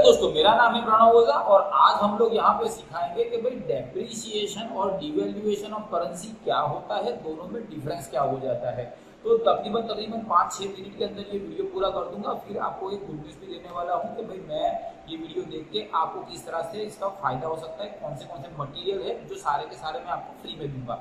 दोस्तों, मेरा नाम है प्रणव ओझा और आज हम लोग यहाँ पे सिखाएंगे कि भाई डेप्रिसिएशन और डिवैल्यूएशन ऑफ करेंसी क्या होता है, दोनों में डिफरेंस क्या हो जाता है। तो तकरीबन 5-6 मिनट के अंदर ये वीडियो पूरा कर दूंगा। फिर आपको एक गुड न्यूज भी देने वाला हूँ कि भाई मैं ये वीडियो देख के आपको किस तरह से इसका फायदा हो सकता है, कौन से मटेरियल है जो सारे के सारे मैं आपको फ्री में दूंगा।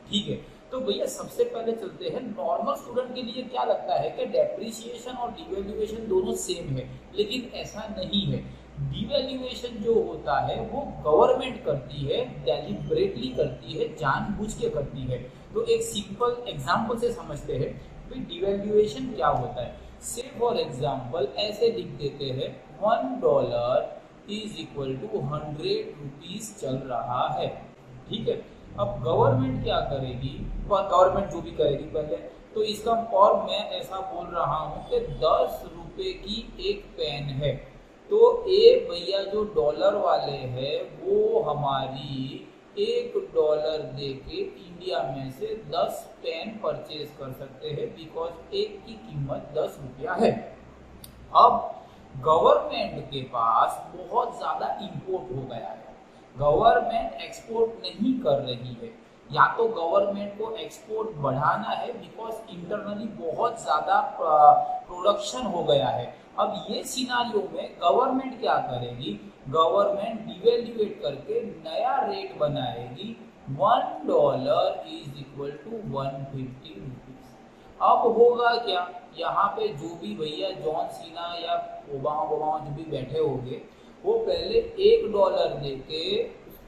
ठीक है, तो भैया सबसे पहले चलते हैं। नॉर्मल स्टूडेंट के लिए क्या लगता है कि डेप्रिसिएशन और डिवैल्यूएशन दोनों सेम है, लेकिन ऐसा नहीं है। डिवैल्यूएशन जो होता है वो गवर्नमेंट करती है, डेलिबरेटली करती है, जानबूझ के करती है। तो एक सिंपल एग्जांपल से समझते हैं कि डिवैल्यूएशन क्या होता है। से फॉर एग्जांपल ऐसे लिख देते हैं $1 इज इक्वल टू 100 रुपीज चल रहा है। ठीक है, अब गवर्नमेंट क्या करेगी, और गवर्नमेंट जो भी करेगी पहले तो इसका, और मैं ऐसा बोल रहा हूँ कि 10 रुपए की एक पेन है। तो ए भैया जो डॉलर वाले हैं वो हमारी $1 दे के इंडिया में से 10 पेन परचेज कर सकते हैं, बिकॉज एक की कीमत 10 रुपया है। अब गवर्नमेंट के पास बहुत ज्यादा इंपोर्ट हो गया है, गवर्नमेंट एक्सपोर्ट नहीं कर रही है, या तो गवर्नमेंट को एक्सपोर्ट बढ़ाना है बिकॉज इंटरनली बहुत ज्यादा प्रोडक्शन हो गया है। अब ये सिनारियो में गवर्नमेंट क्या करेगी, गवर्नमेंट डिवैल्यूएट करके नया रेट बनाएगी, $1 इज इक्वल टू 150 रुपीज। अब होगा क्या, यहाँ पे जो भी भैया जॉन सीना या ओबामा जो भी बैठे होंगे वो पहले $1 देके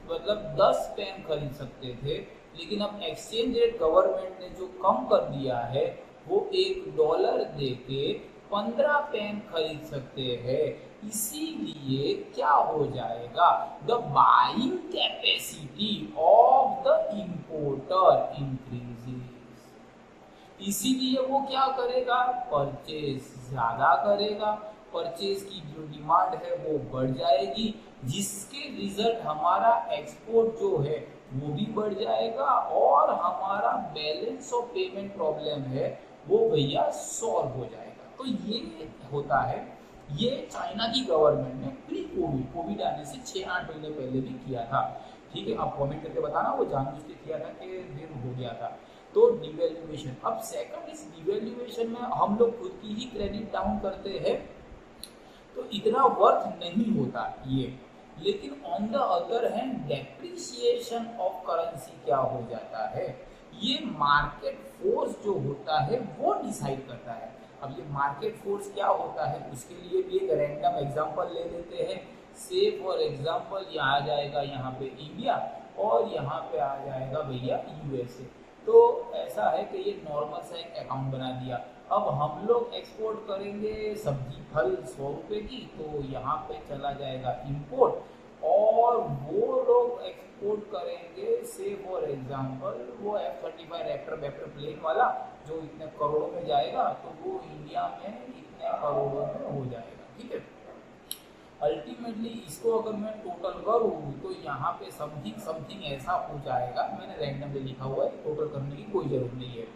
मतलब 10 पेन खरीद सकते थे, लेकिन अब एक्सचेंज रेट गवर्नमेंट ने जो कम कर दिया है वो $1 देके 15 पेन खरीद सकते हैं। इसीलिए क्या हो जाएगा, the buying capacity of the importer increases. इसीलिए वो क्या करेगा, परचेज ज्यादा करेगा, परचेज की जो डिमांड है वो बढ़ जाएगी, जिसके रिजल्ट हमारा एक्सपोर्ट जो है वो भी बढ़ जाएगा और हमारा बैलेंस ऑफ पेमेंट प्रॉब्लम है वो भैया सॉल्व हो जाएगा। तो ये होता है, ये चाइना की गवर्नमेंट ने प्री कोविड आने से 6-8 महीने पहले भी किया था। ठीक है, आप कमेंट करके बताना वो जानबूझ के किया था कि देर हो गया था। तो डिवैल्यूएशन, अब सेकंड इस डिवैल्यूएशन में हम लोग खुद की ही क्रेडिट डाउन करते हैं तो इतना वर्थ नहीं होता ये। लेकिन on the other hand depreciation of currency क्या हो जाता है, ये मार्केट फोर्स जो होता है वो डिसाइड करता है। अब ये मार्केट फोर्स क्या होता है उसके लिए भी एक रैंडम एग्जांपल ले लेते हैं। से फॉर एग्जांपल यहाँ आ जाएगा, यहाँ पे इंडिया और यहाँ पे आ जाएगा भैया यूएसए। तो ऐसा है कि ये नॉर्मल सा एक अकाउंट बना दिया। अब हम लोग एक्सपोर्ट करेंगे सब्जी फल 100 रुपए की, तो यहाँ पे चला जाएगा इंपोर्ट, और वो लोग एक्सपोर्ट करेंगे से फॉर एग्जांपल वो F-35 रैप्टर प्लेन वाला जो इतने करोड़ों में जाएगा, तो वो इंडिया में इतने करोड़ों में हो जाएगा। ठीक है, अल्टीमेटली इसको अगर मैं टोटल करूँ तो यहाँ पे समथिंग ऐसा हो जाएगा। मैंने रैंडमली लिखा हुआ है, टोटल करने की कोई जरूरत नहीं है।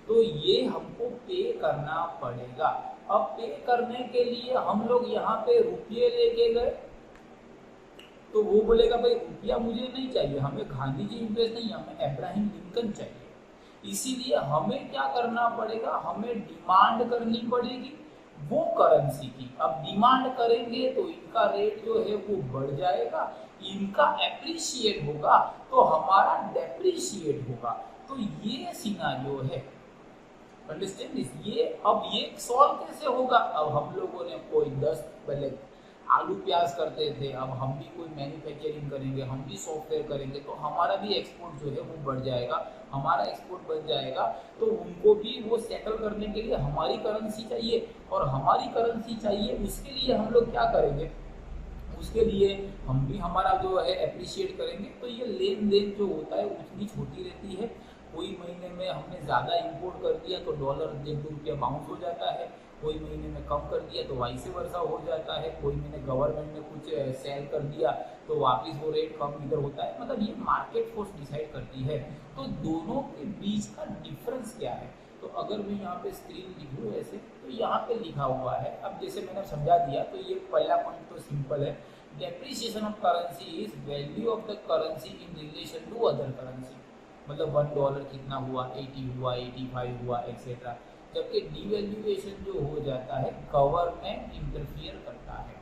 तो ये हमको पे करना पड़ेगा। अब पे करने के लिए हम लोग यहाँ पे रुपये लेके गए तो वो बोलेगा भाई रुपया मुझे नहीं चाहिए, हमें गांधी जी इंटरेस्ट नहीं, हमें अब्राहम लिंकन चाहिए। इसीलिए हमें क्या करना पड़ेगा, हमें डिमांड करनी पड़ेगी वो करेंसी की। अब डिमांड करेंगे तो इनका रेट जो है वो बढ़ जाएगा, इनका एप्रिशिएट होगा तो हमारा डेप्रिशिएट होगा। तो ये सिनारियो है, अंडरस्टैंड दिस। ये अब ये सॉल्व कैसे होगा, अब हम लोगों ने कोई 10 पहले आलू प्याज करते थे, अब हम भी कोई मैन्युफैक्चरिंग करेंगे, हम भी सॉफ्टवेयर करेंगे, तो हमारा भी एक्सपोर्ट जो है वो बढ़ जाएगा, हमारा एक्सपोर्ट बढ़ जाएगा। तो उनको भी वो सेटल करने के लिए हमारी करेंसी चाहिए, और हमारी करेंसी चाहिए उसके लिए हम लोग क्या करेंगे, उसके लिए हम भी हमारा जो है एप्रिशिएट करेंगे। तो ये लेन देन जो होता है उतनी होती रहती है। कोई महीने में हमने ज़्यादा इंपोर्ट कर दिया तो $1 1-2 रुपया बाउंस हो जाता है, कोई महीने में कम कर दिया तो वाइस वर्सा हो जाता है, कोई महीने गवर्नमेंट ने कुछ सेल कर दिया तो वापस वो रेट कम इधर होता है। मतलब ये मार्केट फोर्स डिसाइड करती है। तो दोनों के बीच का डिफरेंस क्या है, तो अगर मैं यहाँ पे स्क्रीन लिखूँ ऐसे, तो यहाँ पे लिखा हुआ है। अब जैसे मैंने समझा दिया, तो ये पहला पॉइंट तो सिंपल है, depreciation of currency is value of the currency in relation to other currency. मतलब $1 कितना हुआ, 80 हुआ, 85 हुआ, एक्सेट्रा। जबकि डिवैल्यूएशन जो हो जाता है, गवर्नमेंट इंटरफियर करता है,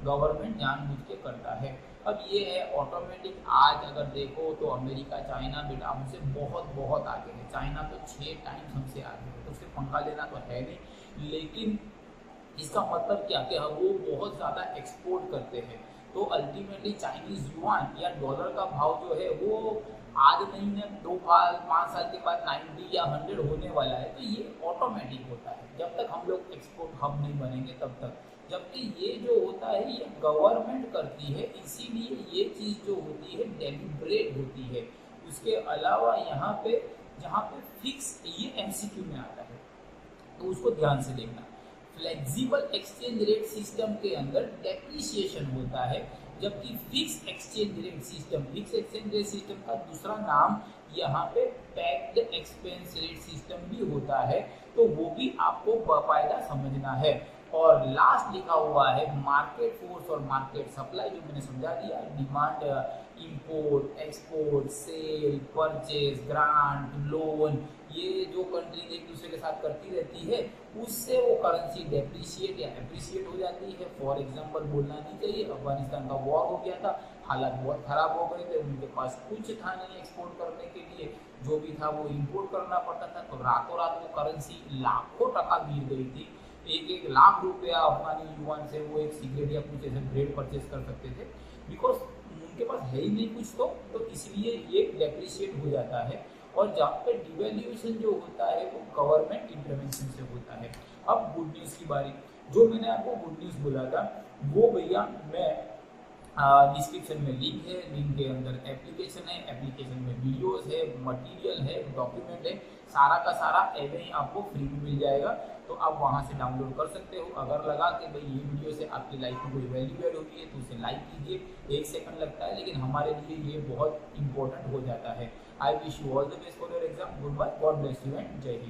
गवर्नमेंट जानबूझ के करता है। अब ये है ऑटोमेटिक। आज अगर देखो तो अमेरिका, चाइना बेटा हमसे बहुत बहुत आगे है। चाइना तो 6 टाइम्स हमसे आगे है, तो उससे पंगा लेना तो है नहीं। लेकिन इसका मतलब क्या कि वो बहुत ज़्यादा एक्सपोर्ट करते हैं, तो अल्टीमेटली चाइनीज युआन या डॉलर का भाव जो है वो आज नहीं है, 2 साल 5 साल के बाद 90 या 100 होने वाला है। तो ये ऑटोमेटिक होता है जब तक हम लोग एक्सपोर्ट हब नहीं बनेंगे तब तक। जबकि ये जो होता है ये गवर्नमेंट करती है, इसीलिए ये चीज़ जो होती है डेलिब्रेट होती है। उसके अलावा यहाँ पे जहाँ पे फिक्स, ये एमसीक्यू में आता है तो उसको ध्यान से देखना। फ्लेक्सिबल एक्सचेंज रेट सिस्टम के अंदर डेप्रिसिएशन होता है, जबकि fix exchange rate system, fix exchange rate system का दूसरा नाम यहाँ पे पैक्ड एक्सपेंस रेट सिस्टम भी होता है। तो वो भी आपको बाकायदा समझना है। और लास्ट लिखा हुआ है मार्केट फोर्स और मार्केट सप्लाई, जो मैंने समझा दिया। Demand, import, export, sale, purchase, grant, loan, ये जो कंट्री एक दूसरे के साथ करती रहती है, उससे वो करेंसी डेप्रिशिएट या एप्रिशिएट हो जाती है। फॉर एग्जांपल बोलना नहीं चाहिए, अफगानिस्तान का वॉर हो गया था, हालात बहुत खराब हो गए थे, उनके पास कुछ था नहीं एक्सपोर्ट करने के लिए, जो भी था वो इंपोर्ट करना पड़ता था। तो रातों रात वो करेंसी लाखों टका गिर गई थी। 1-1 लाख रुपया अफगानी युआन से वो एक सिगरेट या कुछ ऐसे ब्रेड परचेज कर सकते थे, बिकॉज उनके पास है ही नहीं कुछ, तो इसलिए ये डेप्रिशिएट हो जाता है। और जहाँ पे डिवैल्यूएशन जो होता है वो गवर्नमेंट इंटरवेंशन से होता है। अब गुड न्यूज़ की बारी। जो मैंने आपको गुड न्यूज़ बोला था वो भैया मैं डिस्क्रिप्शन में लिंक है, लिंक के अंदर एप्लीकेशन है, एप्लीकेशन में वीडियोस है, मटेरियल है, डॉक्यूमेंट है, सारा का सारा ऐसे ही आपको फ्री में मिल जाएगा। तो आप वहाँ से डाउनलोड कर सकते हो। अगर लगा कि भाई ये वीडियो से आपकी लाइफ में कोई वैल्यू ऐड होती है तो उसे लाइक कीजिए। 1 सेकंड लगता है, लेकिन हमारे लिए ये बहुत इंपॉर्टेंट हो जाता है। I wish you all the best for your exam. Goodbye, God bless you and Jai Hind.